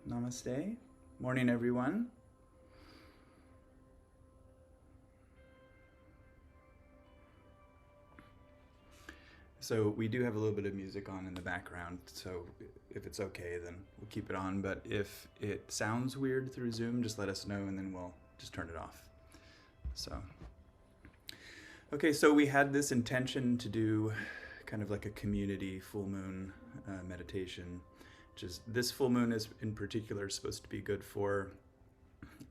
Namaste. Morning, everyone. So we do have a little bit of music on in the background, so if it's okay, then we'll keep it on. But if it sounds weird through Zoom, just let us know and then we'll just turn it off. So we had this intention to do kind of like a community full moon meditation, which is this full moon is in particular supposed to be good for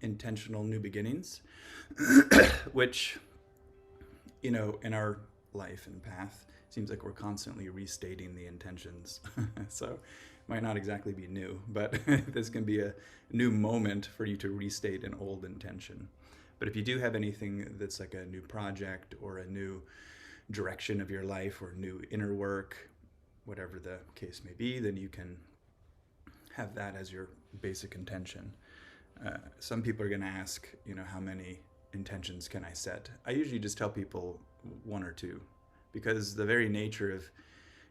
intentional new beginnings, which, in our life and path, seems like we're constantly restating the intentions. So it might not exactly be new, but this can be a new moment for you to restate an old intention. But if you do have anything that's like a new project or a new direction of your life or new inner work, whatever the case may be, then you can have that as your basic intention. Some people are going to ask, how many intentions can I set? I usually just tell people one or two, because the very nature of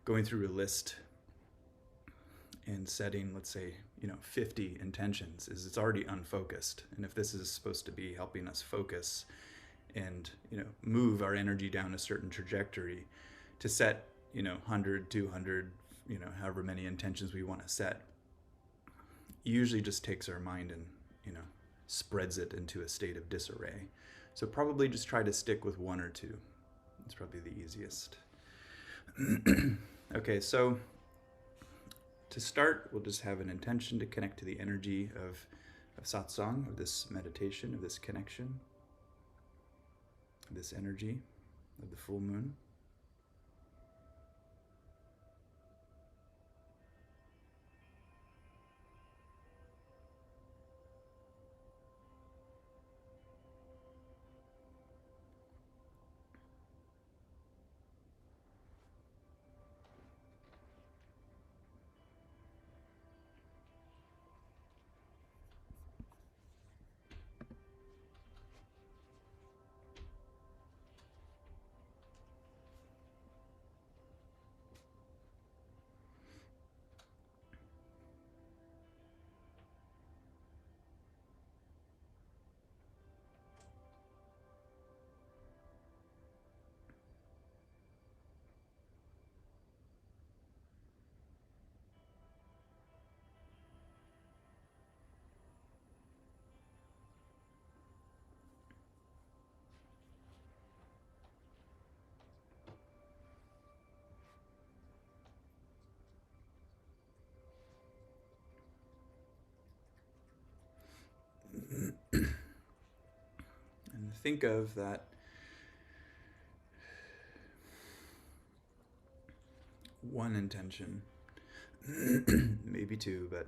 going through a list and setting, let's say, 50 intentions is it's already unfocused. And if this is supposed to be helping us focus and, move our energy down a certain trajectory, to set, 100, 200, however many intentions we want to set, usually just takes our mind and, spreads it into a state of disarray. So probably just try to stick with one or two. It's probably the easiest. Okay, so to start, we'll just have an intention to connect to the energy of satsang, of this meditation, of this connection, of this energy of the full moon. And think of that one intention, maybe two, but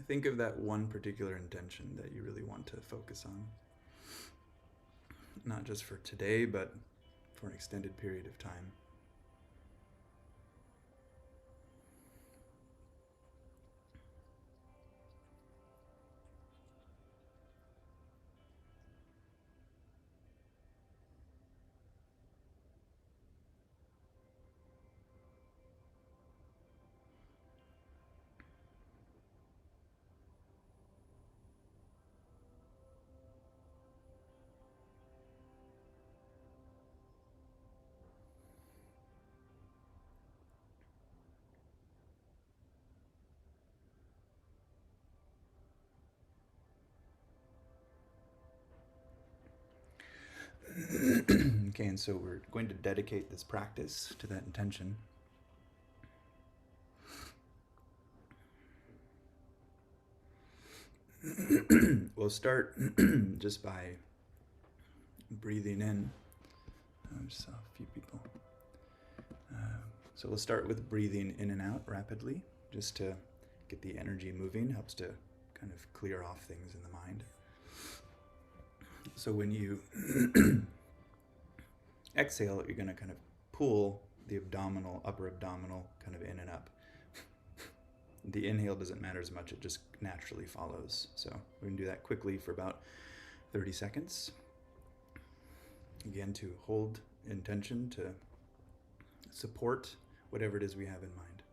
think of that one particular intention that you really want to focus on. Not just for today, but for an extended period of time. Okay, and so we're going to dedicate this practice to that intention. We'll start just by breathing in. I just saw a few people. So we'll start with breathing in and out rapidly, just to get the energy moving. Helps to kind of clear off things in the mind. So when you exhale, you're going to kind of pull the upper abdominal kind of in and up. The inhale doesn't matter as much, it just naturally follows. So we're going to do that quickly for about 30 seconds. Again, to hold intention, to support whatever it is we have in mind.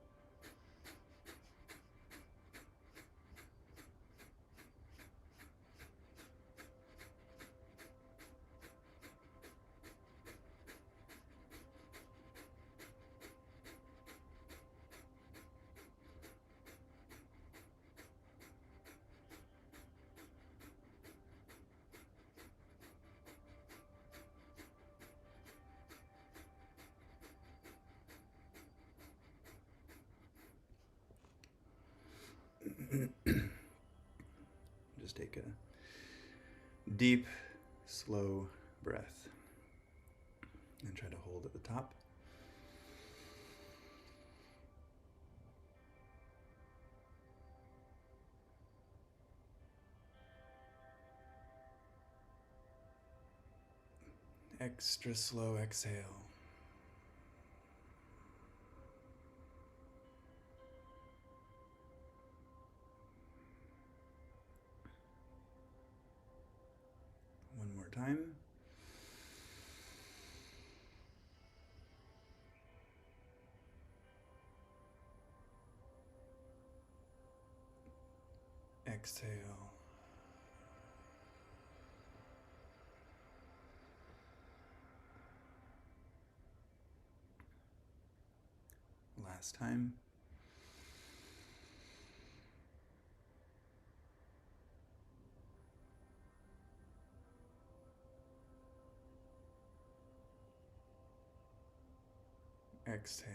Just take a deep, slow breath and try to hold at the top. Extra slow exhale. One more time. Exhale. Last time. Exhale.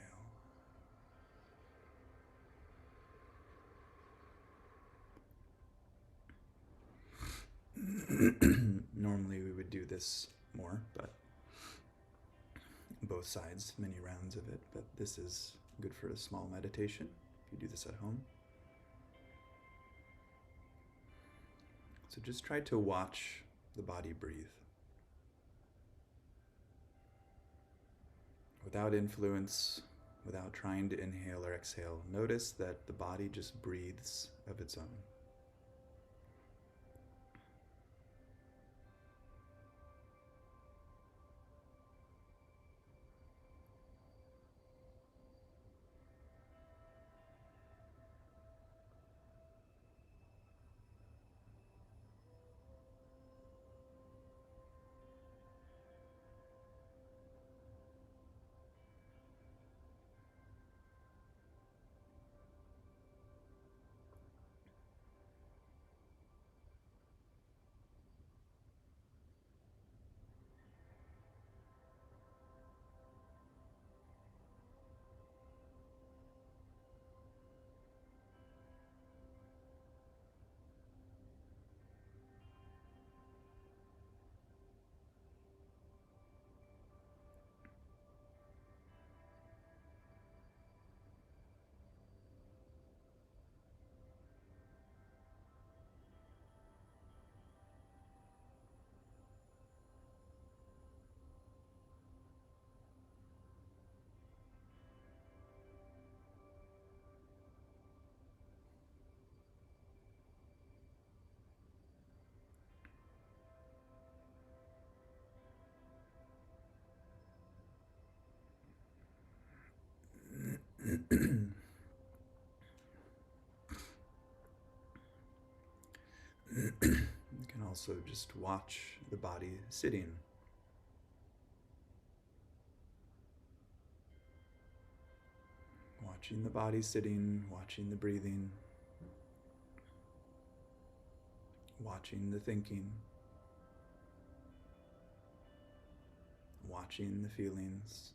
Normally we would do this more, but both sides, many rounds of it, but this is good for a small meditation if you do this at home. So just try to watch the body breathe. Without influence, without trying to inhale or exhale, notice that the body just breathes of its own. You can also just watch the body sitting. Watching the body sitting, watching the breathing, watching the thinking, watching the feelings.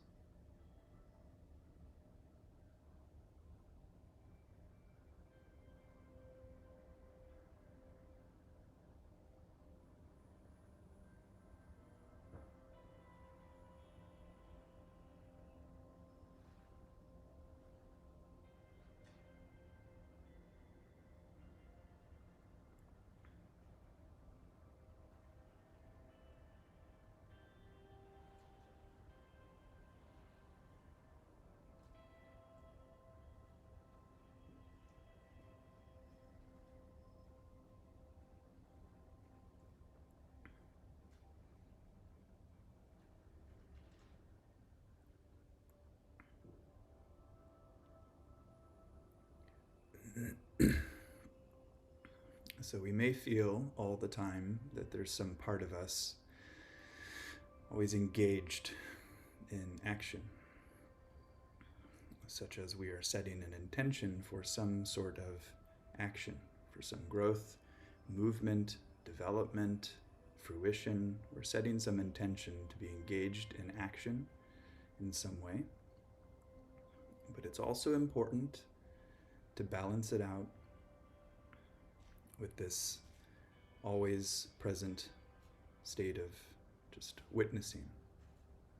So we may feel all the time that there's some part of us always engaged in action, such as we are setting an intention for some sort of action, for some growth, movement, development, fruition. We're setting some intention to be engaged in action in some way. But it's also important to balance it out with this always present state of just witnessing,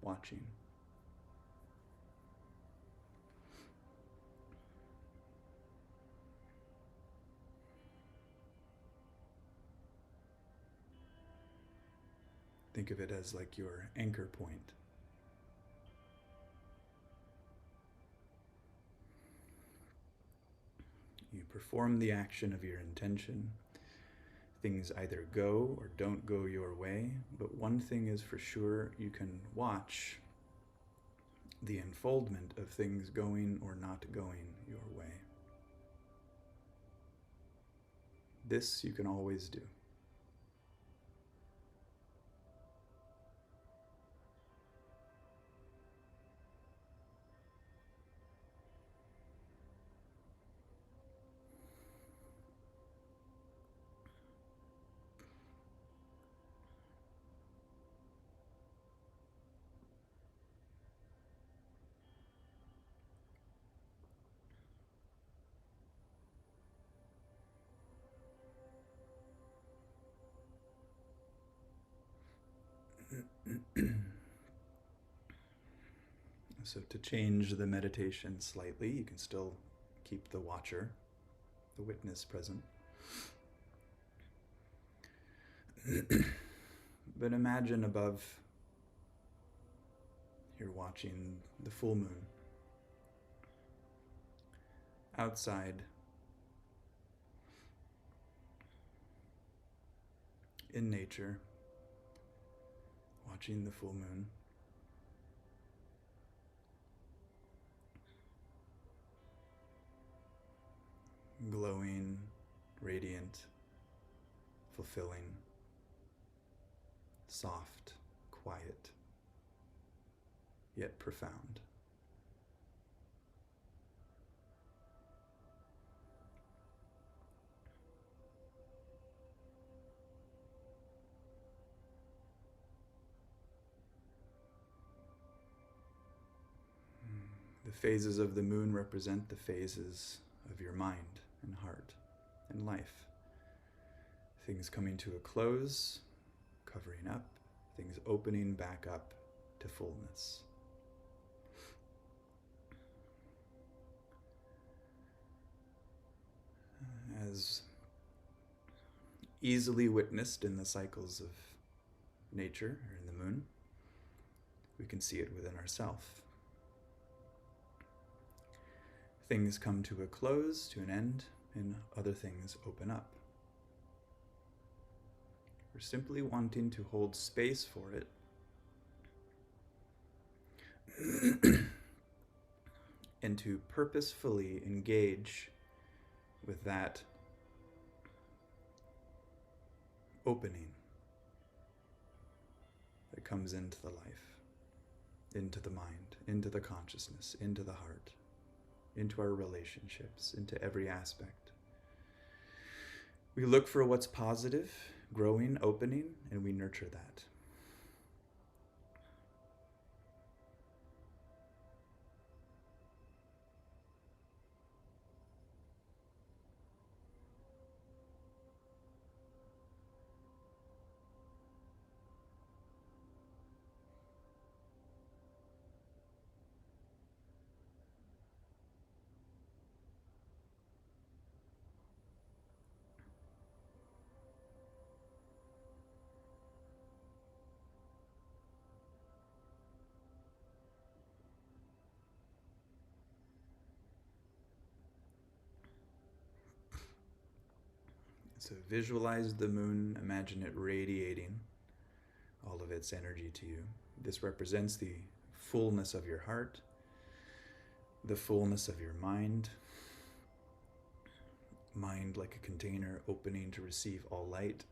watching. Think of it as like your anchor point. You perform the action of your intention. Things either go or don't go your way, but one thing is for sure, you can watch the unfoldment of things going or not going your way. This you can always do. So to change the meditation slightly, you can still keep the watcher, the witness present. But imagine above, you're watching the full moon. Outside, in nature, watching the full moon. Glowing, radiant, fulfilling, soft, quiet, yet profound. The phases of the moon represent the phases of your mind and heart and life. Things coming to a close, covering up, things opening back up to fullness. As easily witnessed in the cycles of nature or in the moon, we can see it within ourselves. Things come to a close, to an end, and other things open up. We're simply wanting to hold space for it and to purposefully engage with that opening that comes into the life, into the mind, into the consciousness, into the heart, into our relationships, into every aspect. We look for what's positive, growing, opening, and we nurture that. So visualize the moon, imagine it radiating all of its energy to you. This represents the fullness of your heart, the fullness of your mind. Mind like a container opening to receive all light.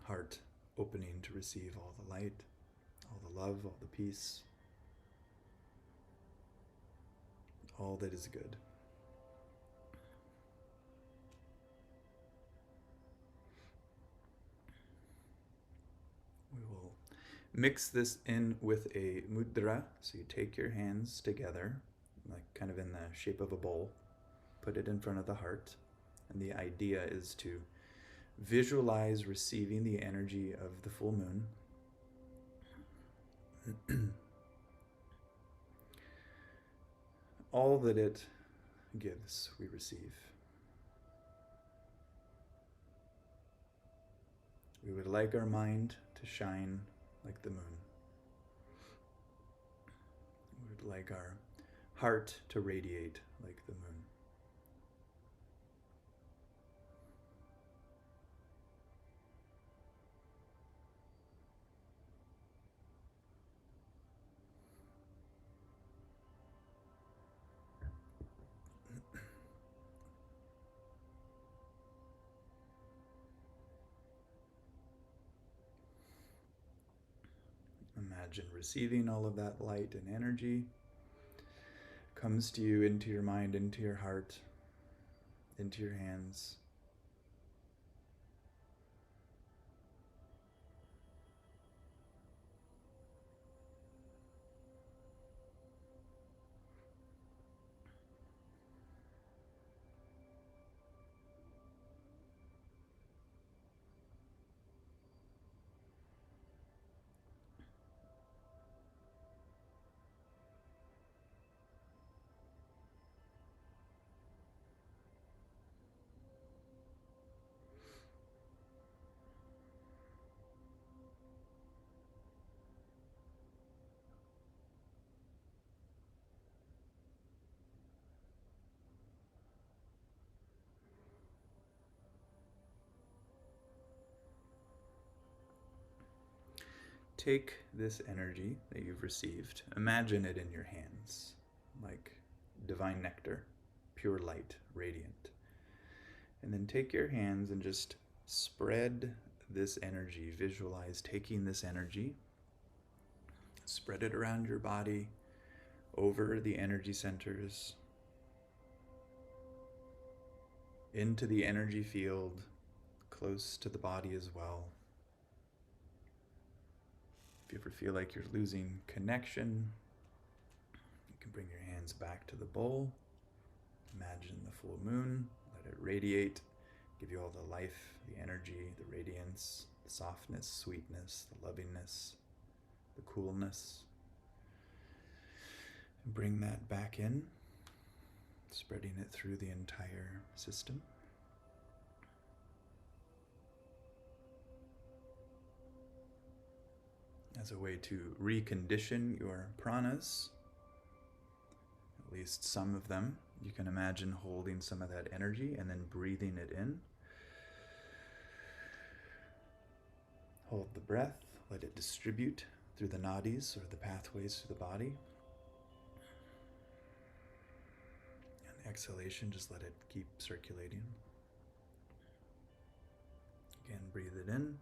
Heart opening to receive all the light, all the love, all the peace, all that is good. We will mix this in with a mudra. So you take your hands together, like kind of in the shape of a bowl, put it in front of the heart, And the idea is to visualize receiving the energy of the full moon. All that it gives, we receive. We would like our mind to shine like the moon. We would like our heart to radiate like the moon. Imagine receiving all of that light and energy comes to you into your mind, into your heart, into your hands. Take this energy that you've received, imagine it in your hands, like divine nectar, pure light, radiant. And then take your hands and just spread this energy, visualize taking this energy, spread it around your body, over the energy centers, into the energy field, close to the body as well. If you ever feel like you're losing connection, you can bring your hands back to the bowl. Imagine the full moon, let it radiate, give you all the life, the energy, the radiance, the softness, sweetness, the lovingness, the coolness. And bring that back in, spreading it through the entire system. As a way to recondition your pranas, at least some of them. You can imagine holding some of that energy and then breathing it in. Hold the breath, let it distribute through the nadis or the pathways through the body. And exhalation, just let it keep circulating. Again, breathe it in.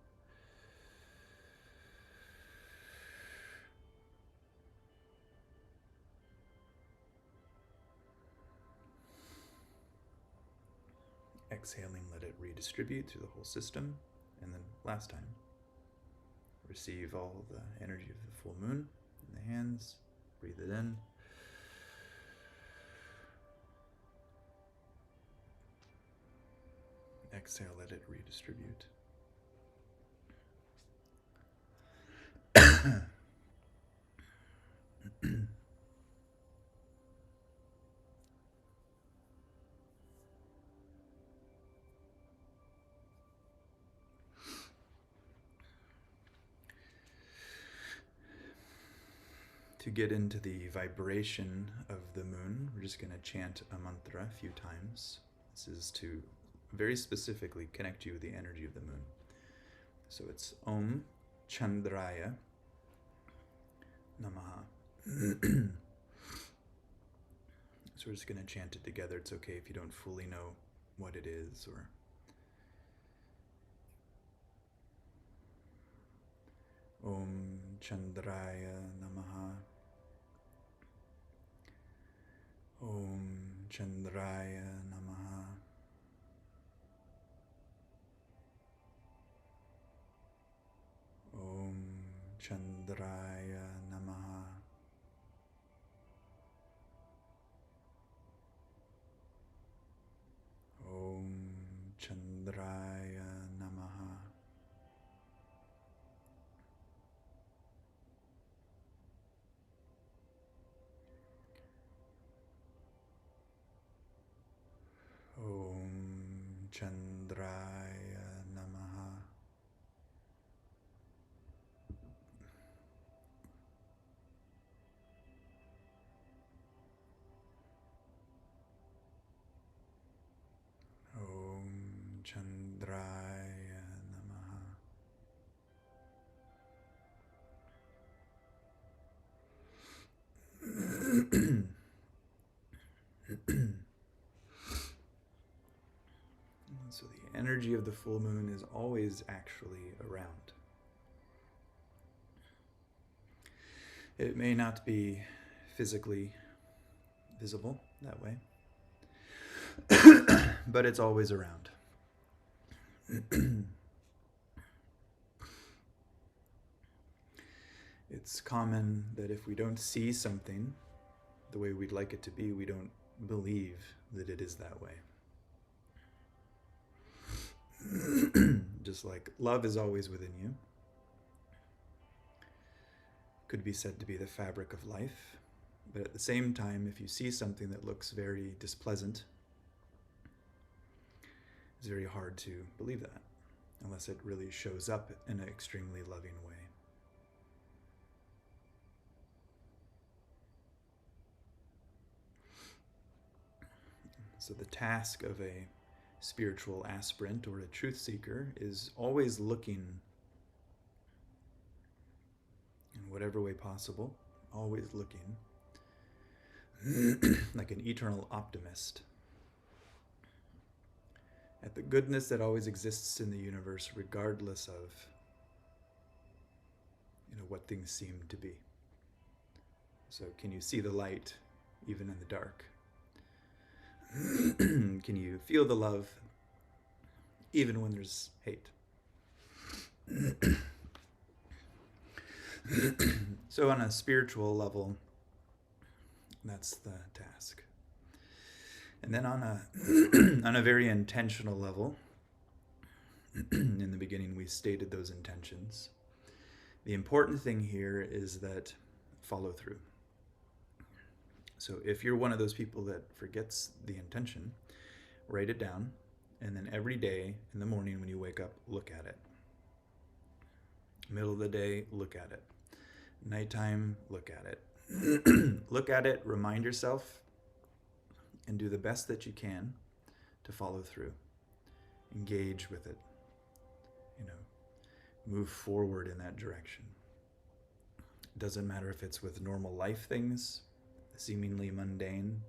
Exhaling, let it redistribute through the whole system. And then last time, receive all the energy of the full moon in the hands. Breathe it in. Exhale, let it redistribute. To get into the vibration of the moon, we're just going to chant a mantra a few times. This is to very specifically connect you with the energy of the moon. So it's Om Chandraya Namaha. So we're just going to chant it together. It's okay if you don't fully know what it is or Om Chandraya Namaha. Om Chandraya Namaha. Om Chandraya Namaha. Om Chandraya Namaha. Om Chandraya Namaha. Om Chandraya Namaha. So the energy of the full moon is always actually around. It may not be physically visible that way, but it's always around. It's common that if we don't see something the way we'd like it to be, we don't believe that it is that way. Just like love is always within you, could be said to be the fabric of life, but at the same time, if you see something that looks very displeasant, it's very hard to believe that, unless it really shows up in an extremely loving way. So the task of a spiritual aspirant or a truth seeker is always looking in whatever way possible, always looking like an eternal optimist at the goodness that always exists in the universe, regardless of what things seem to be. So can you see the light even in the dark? Can you feel the love even when there's hate? So on a spiritual level, that's the task. And then on a very intentional level, in the beginning we stated those intentions. The important thing here is that follow through. So if you're one of those people that forgets the intention, write it down, and then every day in the morning when you wake up, look at it. Middle of the day, look at it. Nighttime, look at it. Look at it, remind yourself, and do the best that you can to follow through. Engage with it. Move forward in that direction. It doesn't matter if it's with normal life things, seemingly mundane,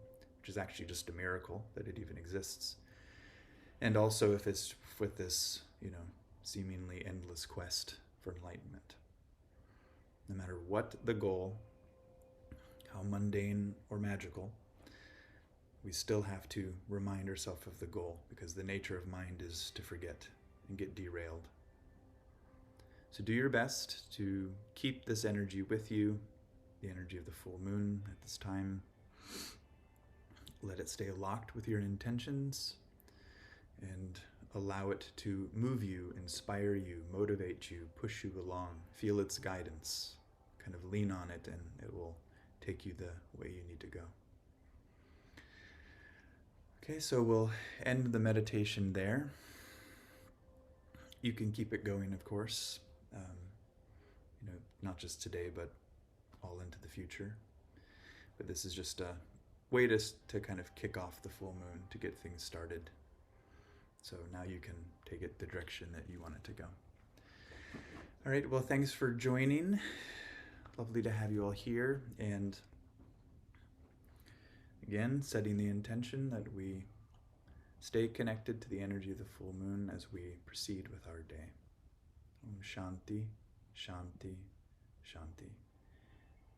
which is actually just a miracle that it even exists. And also if it's with this, seemingly endless quest for enlightenment. No matter what the goal, how mundane or magical, we still have to remind ourselves of the goal, because the nature of mind is to forget and get derailed. So do your best to keep this energy with you, the energy of the full moon at this time. Let it stay locked with your intentions and allow it to move you, inspire you, motivate you, push you along. Feel its guidance. Kind of lean on it and it will take you the way you need to go. Okay, so we'll end the meditation there. You can keep it going, of course, not just today, but all into the future. But this is just a way to kind of kick off the full moon, to get things started. So now you can take it the direction that you want it to go. All right, well, thanks for joining. Lovely to have you all here. And again, setting the intention that we stay connected to the energy of the full moon as we proceed with our day. Om Shanti, Shanti, Shanti.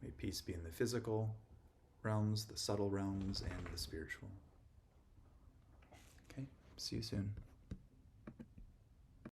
May peace be in the physical realms, the subtle realms, and the spiritual. Okay, see you soon.